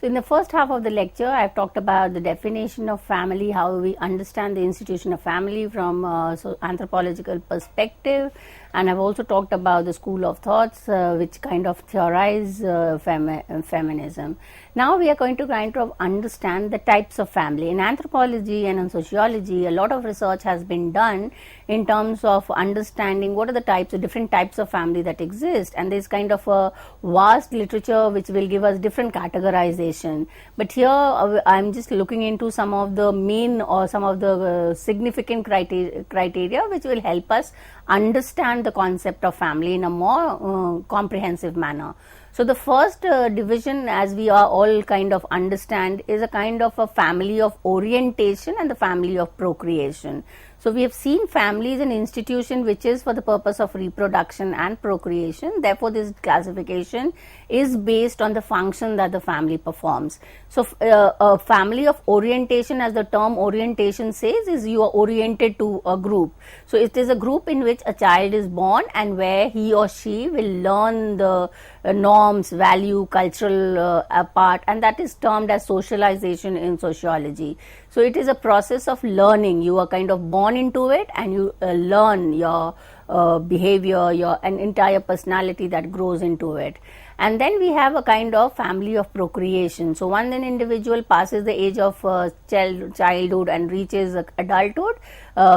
in the first half of the lecture, I have talked about the definition of family, how we understand the institution of family from anthropological perspective, and I've also talked about the school of thoughts which kind of theorize feminism. Now we are going to kind of understand the types of family. In anthropology and in sociology, a lot of research has been done in terms of understanding what are the types of different types of family that exist, and there is kind of a vast literature which will give us different categorization. But here I'm just looking into some of the main or some of the significant criteria which will help us understand the concept of family in a more comprehensive manner. So the first division, as we are all kind of understand, is a kind of a family of orientation and the family of procreation. So we have seen family is an institution which is for the purpose of reproduction and procreation. Therefore, this classification is based on the function that the family performs. So a family of orientation, as the term orientation says, is you are oriented to a group. So it is a group in which a child is born and where he or she will learn the norms, value, cultural part, and that is termed as socialization in sociology. So it is a process of learning. You are kind of born into it and you learn your behavior, your an entire personality that grows into it. And then we have a kind of family of procreation. So once an individual passes the age of childhood and reaches adulthood,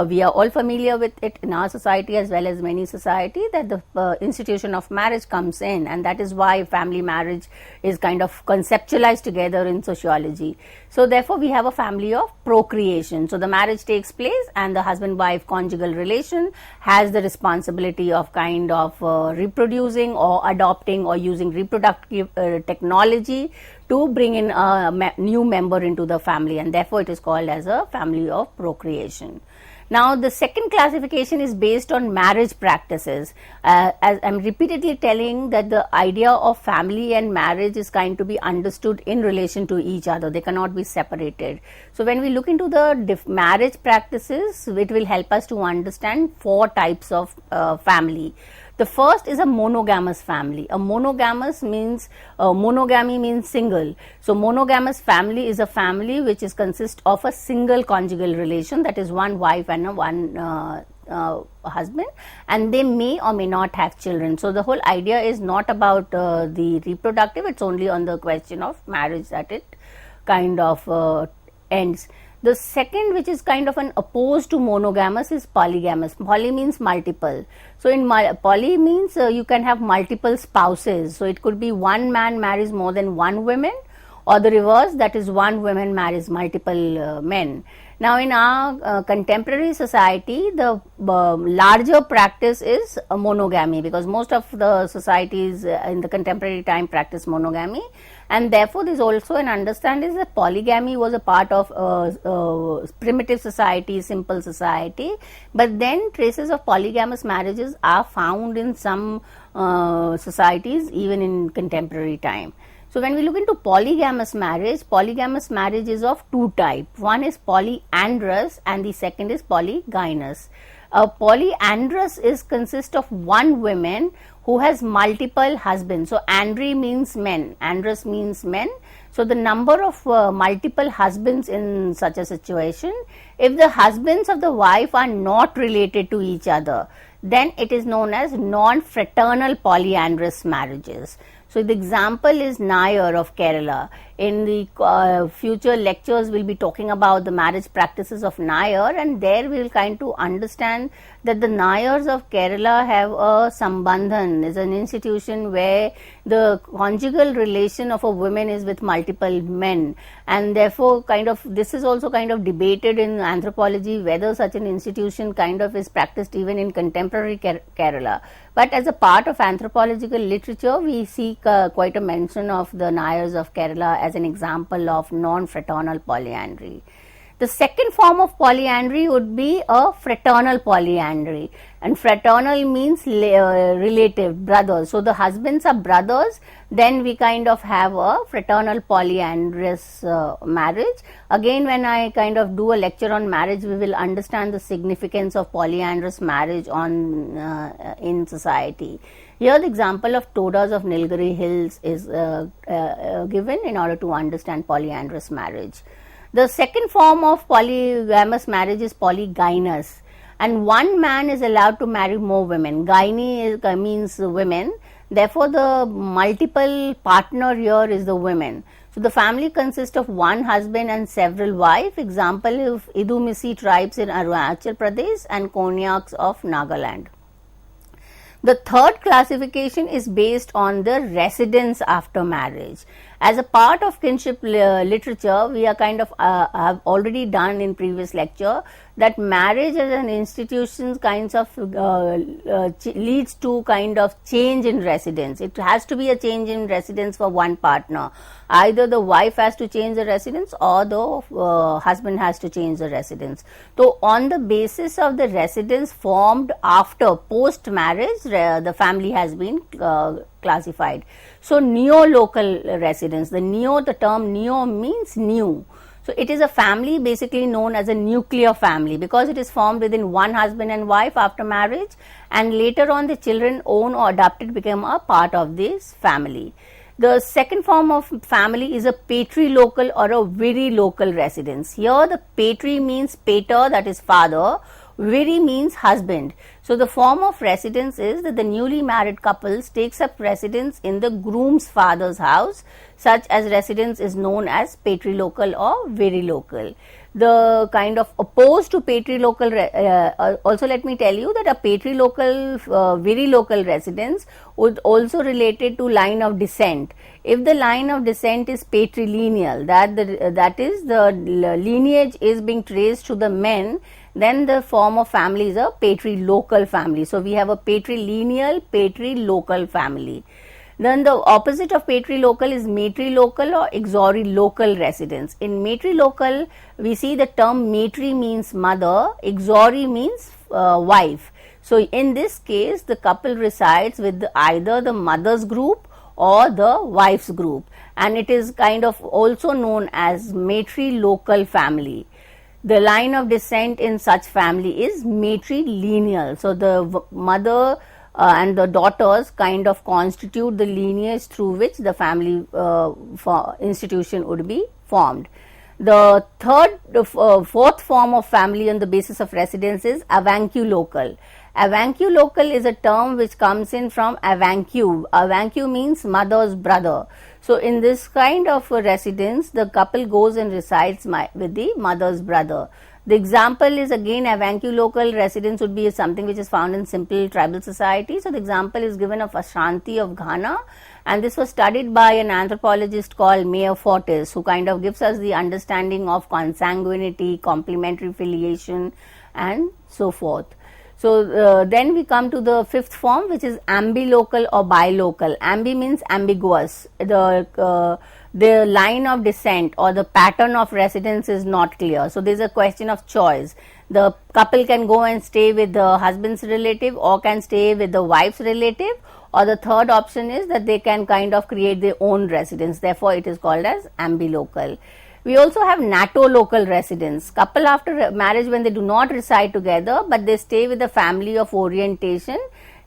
we are all familiar with it in our society as well as many society, that the institution of marriage comes in, and that is why family marriage is kind of conceptualized together in sociology. So therefore we have a family of procreation. So the marriage takes place and the husband-wife conjugal relation has the responsibility of kind of reproducing or adopting or using reproductive technology to bring in a new member into the family, and therefore it is called as a family of procreation. Now the second classification is based on marriage practices. As I am repeatedly telling that the idea of family and marriage is kind to be understood in relation to each other. They cannot be separated. So when we look into the marriage practices, it will help us to understand four types of family. The first is a monogamous family. A monogamous means, monogamy means single. So monogamous family is a family which is consist of a single conjugal relation, that is one wife and one husband, and they may or may not have children. So the whole idea is not about the reproductive, it's only on the question of marriage that it kind of ends. The second, which is kind of an opposed to monogamous, is polygamous. Poly means multiple. So in poly means you can have multiple spouses. So it could be one man marries more than one woman, or the reverse, that is one woman marries multiple men. Now in our contemporary society, the larger practice is monogamy, because most of the societies in the contemporary time practice monogamy, and therefore there is also an understanding that polygamy was a part of primitive society, simple society, but then traces of polygamous marriages are found in some societies even in contemporary time. So when we look into polygamous marriage is of two types. One is polyandrous and the second is polygynous. Polyandrous consists of one woman who has multiple husbands. So andry means men, androus means men. So the number of multiple husbands in such a situation, if the husbands of the wife are not related to each other, then it is known as non-fraternal polyandrous marriages. So the example is Nayar of Kerala. In the future lectures, we'll be talking about the marriage practices of Nayar, and there we will kind to understand that the Nayars of Kerala have a sambandhan, is an institution where the conjugal relation of a woman is with multiple men, and therefore kind of this is also kind of debated in anthropology whether such an institution kind of is practiced even in contemporary Kerala. But as a part of anthropological literature, we see quite a mention of the Nayars of Kerala as an example of non-fraternal polyandry. The second form of polyandry would be a fraternal polyandry, and fraternal means relative, brothers. So the husbands are brothers, then we kind of have a fraternal polyandrous marriage. Again, when I kind of do a lecture on marriage, we will understand the significance of polyandrous marriage on in society. Here the example of Todas of Nilgiri Hills is given in order to understand polyandrous marriage. The second form of polygamous marriage is polygynous, and one man is allowed to marry more women. Gyne means women, therefore the multiple partner here is the women. So the family consists of one husband and several wives. Example of Idumisi tribes in Arunachal Pradesh and Konyaks of Nagaland. The third classification is based on the residence after marriage. As a part of kinship literature, we are kind of have already done in previous lecture that marriage as an institution kinds of leads to kind of change in residence. It has to be a change in residence for one partner. Either the wife has to change the residence or the husband has to change the residence. So on the basis of the residence formed after post marriage, the family has been classified. So neo-local residence, the term neo means new. So it is a family basically known as a nuclear family because it is formed within one husband and wife after marriage, and later on the children own or adopted become a part of this family. The second form of family is a patrilocal or a virilocal residence. Here the patri means pater, that is father, viri means husband. So the form of residence is that the newly married couples takes up residence in the groom's father's house. Such as residence is known as patrilocal or virilocal. The kind of opposed to patrilocal, also let me tell you that a patrilocal, virilocal residence would also related to line of descent. If the line of descent is patrilineal, that is the lineage is being traced to the men, then the form of family is a patrilocal family. So we have a patrilineal, patrilocal family. Then the opposite of patrilocal is matrilocal or exorilocal residence. In matrilocal, we see the term matri means mother, exori means wife. So in this case, the couple resides with either the mother's group or the wife's group, and it is kind of also known as matrilocal family. The line of descent in such family is matrilineal. So the mother and the daughters kind of constitute the lineage through which the family institution would be formed. The fourth form of family on the basis of residence is Vancu Local. Vancu Local is a term which comes in from Vancu. Vancu means mother's brother. So in this kind of a residence, the couple goes and resides with the mother's brother. The example is again Vancu Local residence would be something which is found in simple tribal society. So the example is given of Ashanti of Ghana, and this was studied by an anthropologist called Mayor Fortis, who kind of gives us the understanding of consanguinity, complementary filiation and so forth. So then we come to the fifth form, which is Ambi Local or Bilocal. Ambi means ambiguous. The line of descent or the pattern of residence is not clear. So there is a question of choice. The couple can go and stay with the husband's relative or can stay with the wife's relative, or the third option is that they can kind of create their own residence. Therefore, it is called as Ambi Local. We also have NATO local residence. Couple after marriage, when they do not reside together but they stay with the family of orientation,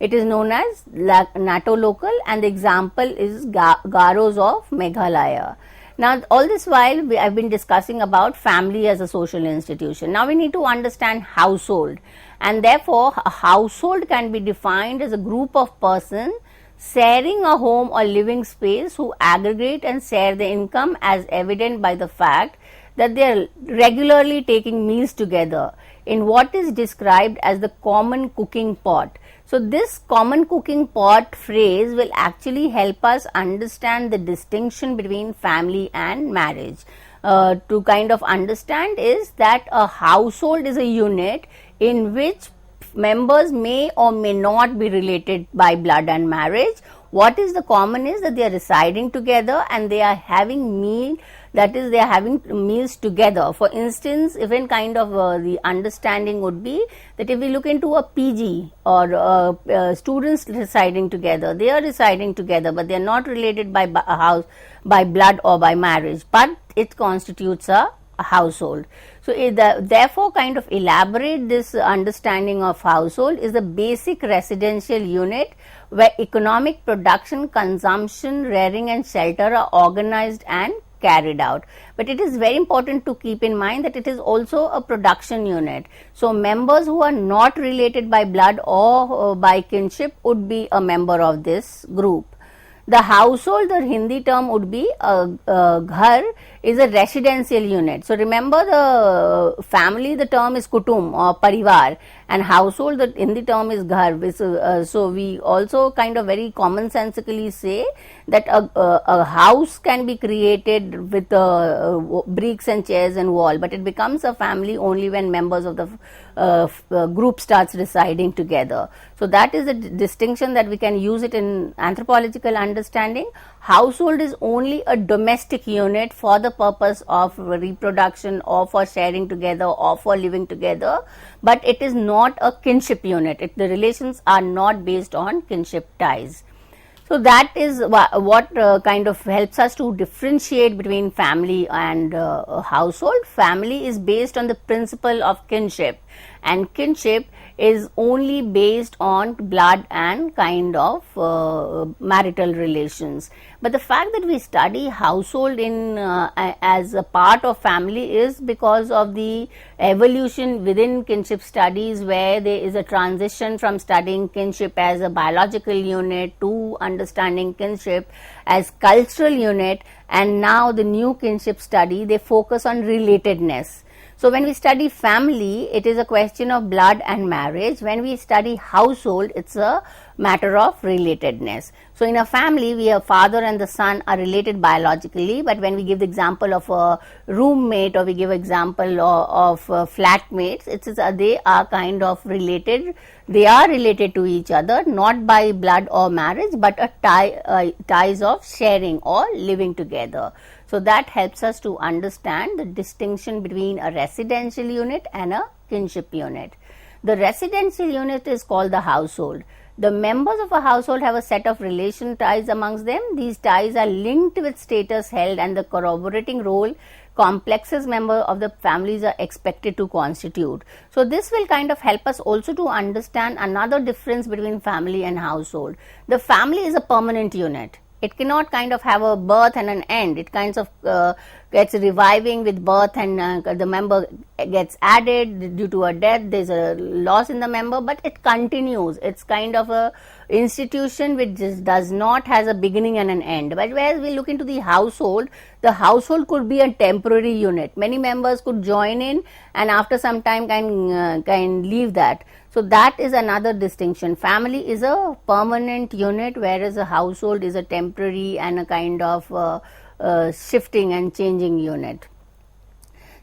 it is known as NATO local, and the example is Garos of Meghalaya. Now all this while I have been discussing about family as a social institution. Now we need to understand household, and therefore a household can be defined as a group of persons sharing a home or living space who aggregate and share the income, as evident by the fact that they are regularly taking meals together in what is described as the common cooking pot. So this common cooking pot phrase will actually help us understand the distinction between family and marriage. To kind of understand is that a household is a unit in which members may or may not be related by blood and marriage. What is the common is that they are residing together and they are having meal that is, they are having meals together. For instance, even kind of the understanding would be that if we look into a PG or students residing together, they are residing together, but they are not related by house, by blood or by marriage, but it constitutes a household. So, therefore, kind of elaborate this understanding of household is the basic residential unit where economic production, consumption, rearing and shelter are organized and carried out. But it is very important to keep in mind that it is also a production unit. So, members who are not related by blood or by kinship would be a member of this group. The household, the Hindi term would be ghar, is a residential unit. So, remember the family, the term is kutum or parivar, and household, the Hindi term is ghar. So, we also kind of very commonsensically say that a house can be created with bricks and chairs and wall, but it becomes a family only when members of the group starts residing together. So, that is the distinction that we can use it in anthropological understanding. Household is only a domestic unit for the purpose of reproduction or for sharing together or for living together, but it is not a kinship unit. The relations are not based on kinship ties. So, that is what kind of helps us to differentiate between family and household. Family is based on the principle of kinship, and kinship is only based on blood and kind of marital relations. But the fact that we study household in as a part of family is because of the evolution within kinship studies, where there is a transition from studying kinship as a biological unit to understanding kinship as cultural unit, and now the new kinship study, they focus on relatedness. So, when we study family, it is a question of blood and marriage. When we study household, it's a matter of relatedness. So, in a family, we have father and the son are related biologically, but when we give the example of a roommate or we give example of flatmates, they are kind of related. They are related to each other, not by blood or marriage, but ties of sharing or living together. So, that helps us to understand the distinction between a residential unit and a kinship unit. The residential unit is called the household. The members of a household have a set of relation ties amongst them. These ties are linked with status held and the corroborating role complexes member of the families are expected to constitute. So, this will kind of help us also to understand another difference between family and household. The family is a permanent unit. It cannot kind of have a birth and an end. It kinds of gets reviving with birth, and the member gets added due to a death. There's a loss in the member, but it continues. It's kind of a institution which just does not has a beginning and an end. But whereas we look into the household could be a temporary unit. Many members could join in, and after some time can leave that. So, that is another distinction. Family is a permanent unit, whereas a household is a temporary and a kind of shifting and changing unit.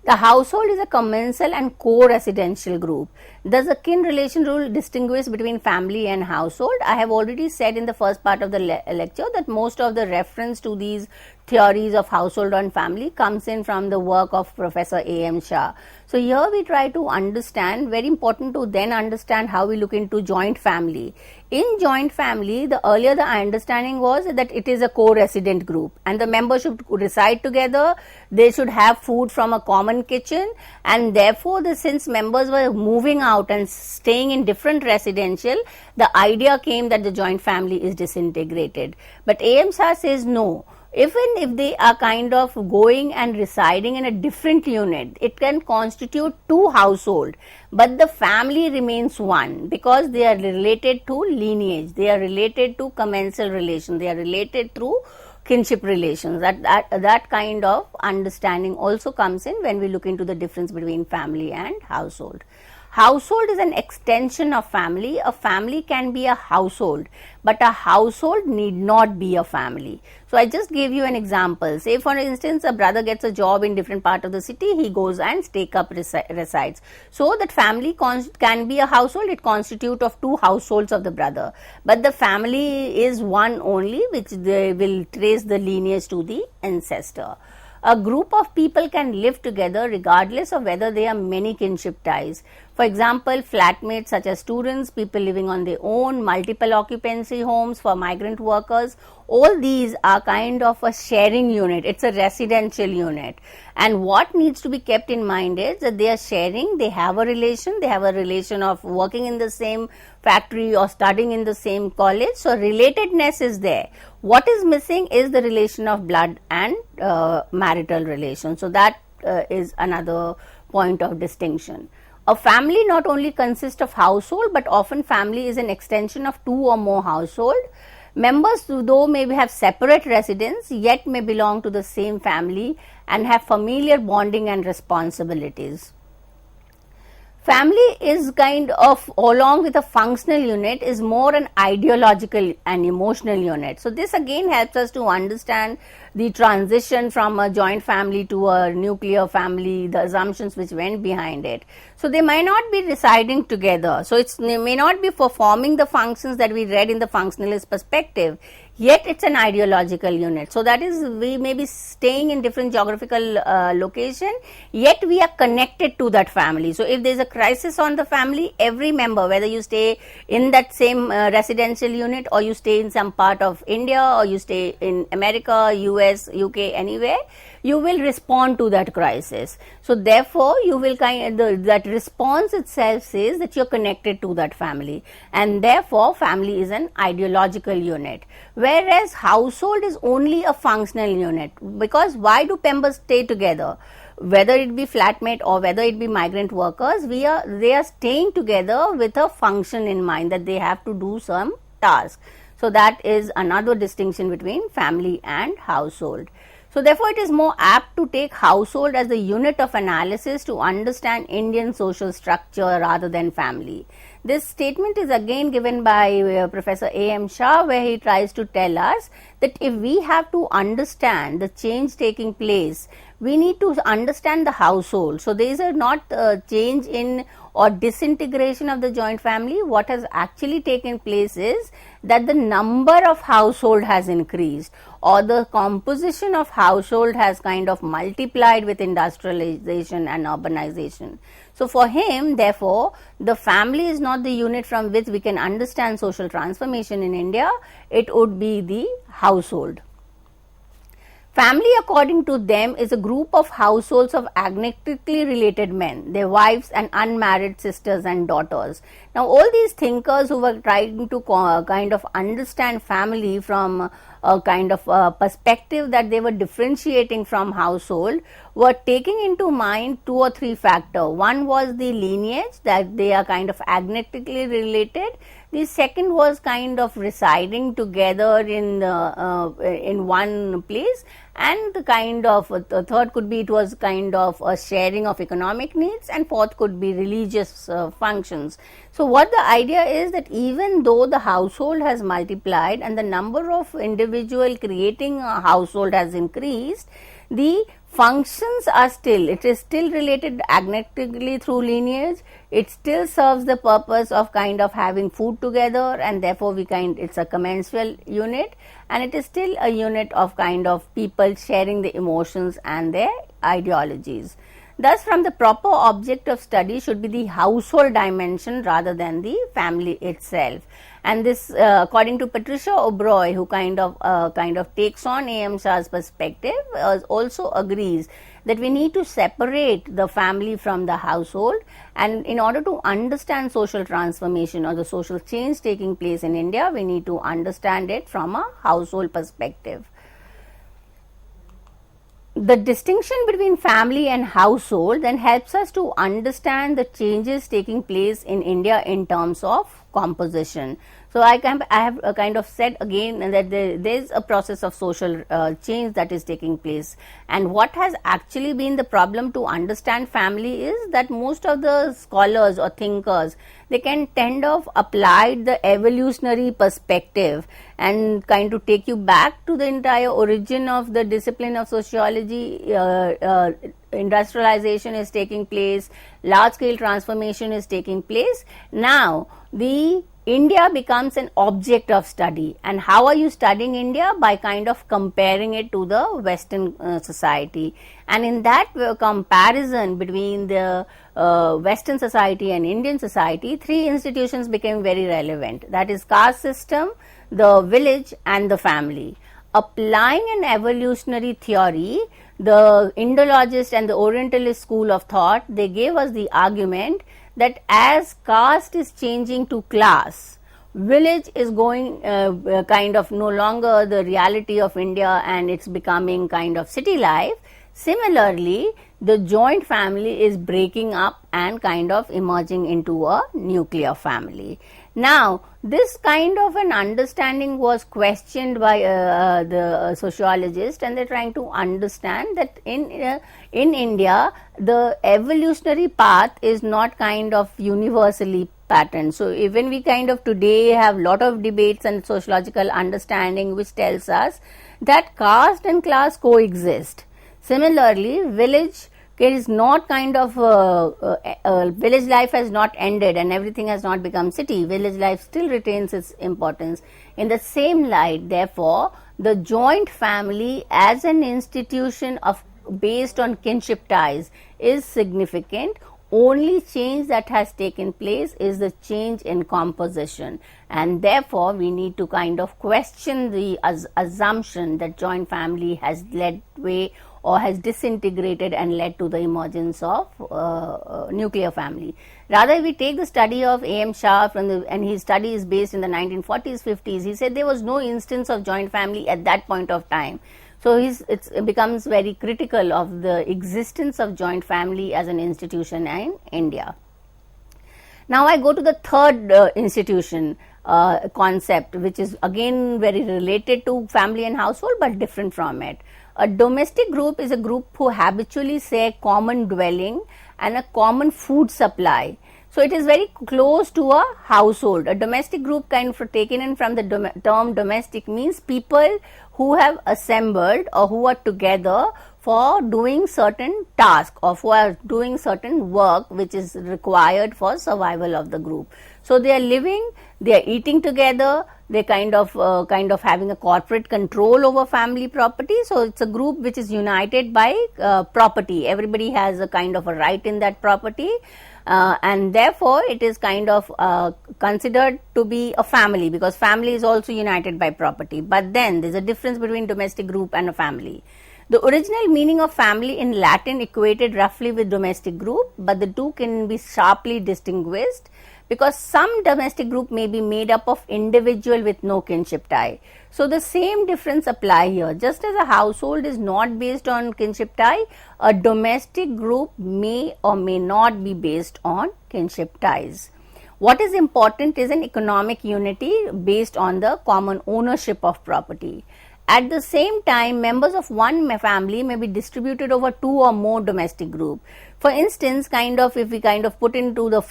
The household is a commensal and co-residential group. Does the kin relation rule distinguish between family and household? I have already said in the first part of the lecture that most of the reference to these theories of household and family comes in from the work of Professor A.M. Shah. So, here we try to understand, very important to then understand how we look into joint family. In joint family, the understanding was that it is a co-resident group and the members should reside together. They should have food from a common kitchen, and therefore, since members were moving out and staying in different residential, the idea came that the joint family is disintegrated. But A.M. Shah says no. Even if they are kind of going and residing in a different unit, it can constitute two households, but the family remains one because they are related to lineage, they are related to commensal relation, they are related through kinship relations. That kind of understanding also comes in when we look into the difference between family and household. Household is an extension of family. A family can be a household, but a household need not be a family. So, I just gave you an example. Say for instance, a brother gets a job in different part of the city, he goes and resides. So, that family can be a household, it constitutes of two households of the brother. But the family is one only, which they will trace the lineage to the ancestor. a group of people can live together regardless of whether they are many kinship ties. For example, flatmates such as students, people living on their own, multiple occupancy homes for migrant workers, all these are kind of a sharing unit. It's a residential unit. And what needs to be kept in mind is that they are sharing, they have a relation of working in the same factory or studying in the same college. So, relatedness is there. What is missing is the relation of blood and marital relation. So, that is another point of distinction. A family not only consists of household, but often family is an extension of two or more household. Members, though may have separate residence, yet may belong to the same family and have familiar bonding and responsibilities. Family is kind of, along with a functional unit, is more an ideological and emotional unit. So, this again helps us to understand the transition from a joint family to a nuclear family, the assumptions which went behind it. So, they might not be residing together. So, they may not be performing the functions that we read in the functionalist perspective, yet it's an ideological unit. So, that is, we may be staying in different geographical location, yet we are connected to that family. So, if there is a crisis on the family, every member, whether you stay in that same residential unit or you stay in some part of India or you stay in America, US, UK, anywhere, you will respond to that crisis. So, therefore, you will that response itself says that you are connected to that family, and therefore, family is an ideological unit. Whereas, household is only a functional unit, because why do members stay together? Whether it be flatmate or whether it be migrant workers, they are staying together with a function in mind, that they have to do some task. So, that is another distinction between family and household. So, therefore, it is more apt to take household as the unit of analysis to understand Indian social structure rather than family. This statement is again given by Professor A.M. Shah, where he tries to tell us that if we have to understand the change taking place, we need to understand the household. So, these are not change in or disintegration of the joint family. What has actually taken place is that the number of household has increased, or the composition of household has kind of multiplied with industrialization and urbanization. So, for him, therefore, the family is not the unit from which we can understand social transformation in India, it would be the household. Family, according to them, is a group of households of agnostically related men, their wives and unmarried sisters and daughters. Now, all these thinkers who were trying to kind of understand family from a kind of perspective that they were differentiating from household were taking into mind two or three factors. One was the lineage, that they are kind of agnostically related. The second was kind of residing together in one place, and the kind of the third could be it was kind of a sharing of economic needs, and fourth could be religious functions. So, what the idea is that even though the household has multiplied and the number of individual creating a household has increased, the functions are still, it is still related agnostically through lineage. It still serves the purpose of kind of having food together, and therefore it's a commensal unit, and it is still a unit of kind of people sharing the emotions and their ideologies. Thus, from the proper object of study should be the household dimension rather than the family itself. And this, according to Patricia O'Broy, who kind of takes on A.M. Shah's perspective, also agrees that we need to separate the family from the household, and in order to understand social transformation or the social change taking place in India, we need to understand it from a household perspective. The distinction between family and household then helps us to understand the changes taking place in India in terms of composition. So, I have kind of said again that there is a process of social change that is taking place, and what has actually been the problem to understand family is that most of the scholars or thinkers, they can tend of apply the evolutionary perspective and kind of take you back to the entire origin of the discipline of sociology. Industrialization is taking place, large scale transformation is taking place. Now the India becomes an object of study. And how are you studying India? By kind of comparing it to the Western society. And in that comparison between the Western society and Indian society, three institutions became very relevant. That is caste system, the village and the family. Applying an evolutionary theory, the Indologist and the Orientalist school of thought, they gave us the argument that as caste is changing to class, village is going kind of no longer the reality of India and it's becoming kind of city life. Similarly, the joint family is breaking up and kind of emerging into a nuclear family. Now, this kind of an understanding was questioned by the sociologist, and they're trying to understand that in India, the evolutionary path is not kind of universally patterned. So, even we kind of today have lot of debates and sociological understanding which tells us that caste and class coexist. Similarly, village is not kind of village life has not ended and everything has not become city. Village life still retains its importance. In the same light, therefore, the joint family as an institution of based on kinship ties is significant. Only change that has taken place is the change in composition, and therefore we need to kind of question the assumption that joint family has led way or has disintegrated and led to the emergence of nuclear family. Rather, if we take the study of A.M. Shah and his study is based in the 1940s, 50s, he said there was no instance of joint family at that point of time. So, it becomes very critical of the existence of joint family as an institution in India. Now, I go to the third institution concept, which is again very related to family and household but different from it. A domestic group is a group who habitually share common dwelling and a common food supply. So, it is very close to a household. A domestic group kind of taken in from the term domestic means people who have assembled or who are together for doing certain tasks or who are doing certain work which is required for survival of the group. So, they are living, they are eating together, they kind of having a corporate control over family property. So, it's a group which is united by property. Everybody has a kind of a right in that property. And therefore, it is kind of considered to be a family because family is also united by property. But then there is a difference between domestic group and a family. The original meaning of family in Latin equated roughly with domestic group, but the two can be sharply distinguished because some domestic group may be made up of individual with no kinship tie. So, the same difference apply here. Just as a household is not based on kinship tie, a domestic group may or may not be based on kinship ties. What is important is an economic unity based on the common ownership of property. At the same time, members of one family may be distributed over two or more domestic groups. For instance, if we put into the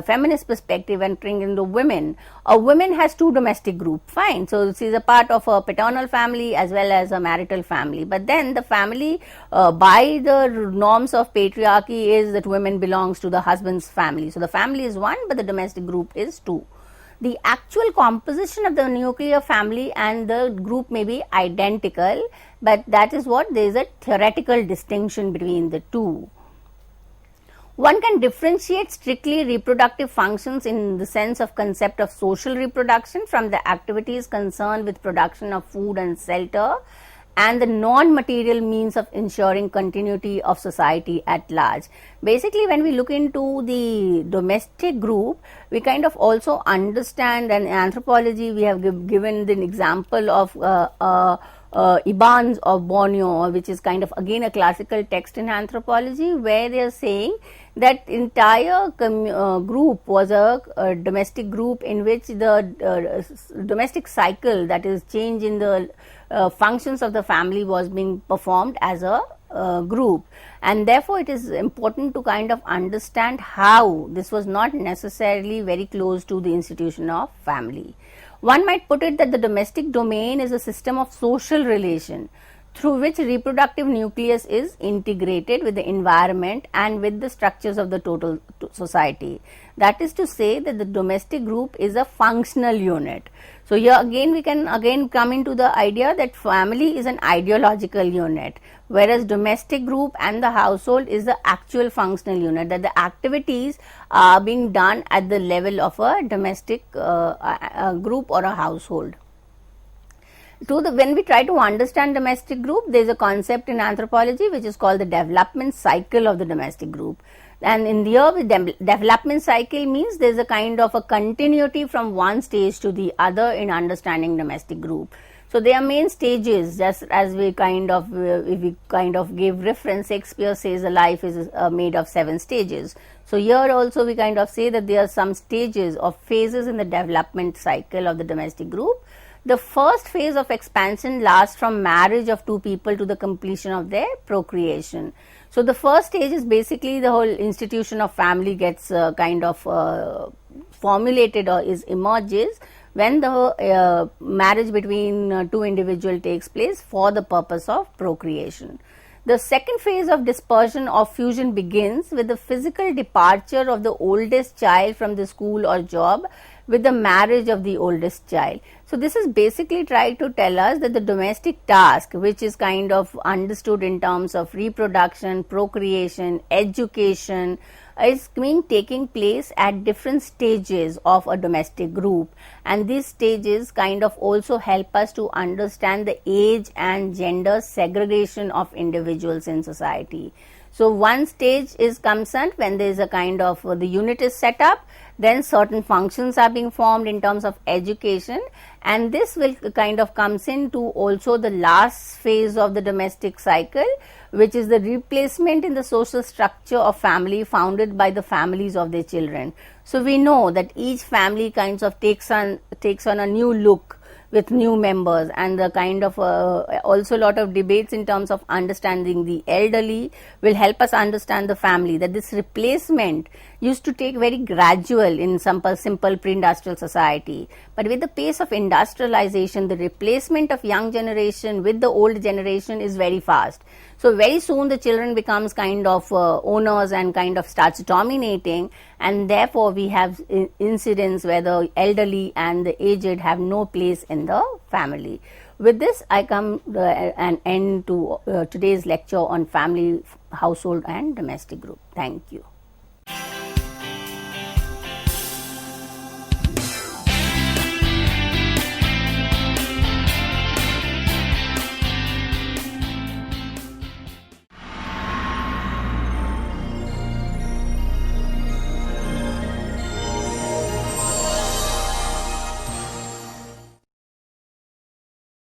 feminist perspective and bring in the women, a woman has two domestic groups, fine. So, she is a part of a paternal family as well as a marital family. But then the family by the norms of patriarchy is that women belongs to the husband's family. So, the family is one but the domestic group is two. The actual composition of the nuclear family and the group may be identical, but that is what there is a theoretical distinction between the two. One can differentiate strictly reproductive functions in the sense of concept of social reproduction from the activities concerned with production of food and shelter and the non-material means of ensuring continuity of society at large. Basically, when we look into the domestic group, we kind of also understand, and in anthropology we have given the example of Ibans of Borneo, which is kind of again a classical text in anthropology, where they are saying that entire group was a domestic group in which the domestic cycle, that is change in the functions of the family, was being performed as a group, and therefore it is important to kind of understand how this was not necessarily very close to the institution of family. One might put it that the domestic domain is a system of social relation. through which reproductive nucleus is integrated with the environment and with the structures of the total society. That is to say that the domestic group is a functional unit. So here again we can again come into the idea that family is an ideological unit, whereas domestic group and the household is the actual functional unit, that the activities are being done at the level of a domestic group or a household. When we try to understand domestic group, there is a concept in anthropology which is called the development cycle of the domestic group. And in here, the development cycle means there is a kind of a continuity from one stage to the other in understanding domestic group. So there are main stages, just as we if we give reference, Shakespeare says a life is made of 7 stages. So here also we say that there are some stages or phases in the development cycle of the domestic group. The first phase of expansion lasts from marriage of 2 people to the completion of their procreation. So the first stage is basically the whole institution of family gets formulated or emerges when the marriage between 2 individuals takes place for the purpose of procreation. The second phase of dispersion or fusion begins with the physical departure of the oldest child from the school or job with the marriage of the oldest child. So this is basically trying to tell us that the domestic task, which is understood in terms of reproduction, procreation, education, is taking place at different stages of a domestic group, and these stages also help us to understand the age and gender segregation of individuals in society. So one stage is concerned when there is a the unit is set up, then certain functions are being formed in terms of education, and this will comes into also the last phase of the domestic cycle, which is the replacement in the social structure of family founded by the families of their children. So we know that each family takes on a new look with new members, and the also a lot of debates in terms of understanding the elderly will help us understand the family, that this replacement used to take very gradual in some simple pre-industrial society, but with the pace of industrialization, the replacement of young generation with the old generation is very fast. So very soon the children becomes owners and starts dominating, and therefore we have incidents where the elderly and the aged have no place in the family. With this, I come an end to today's lecture on family, household and domestic group. Thank you.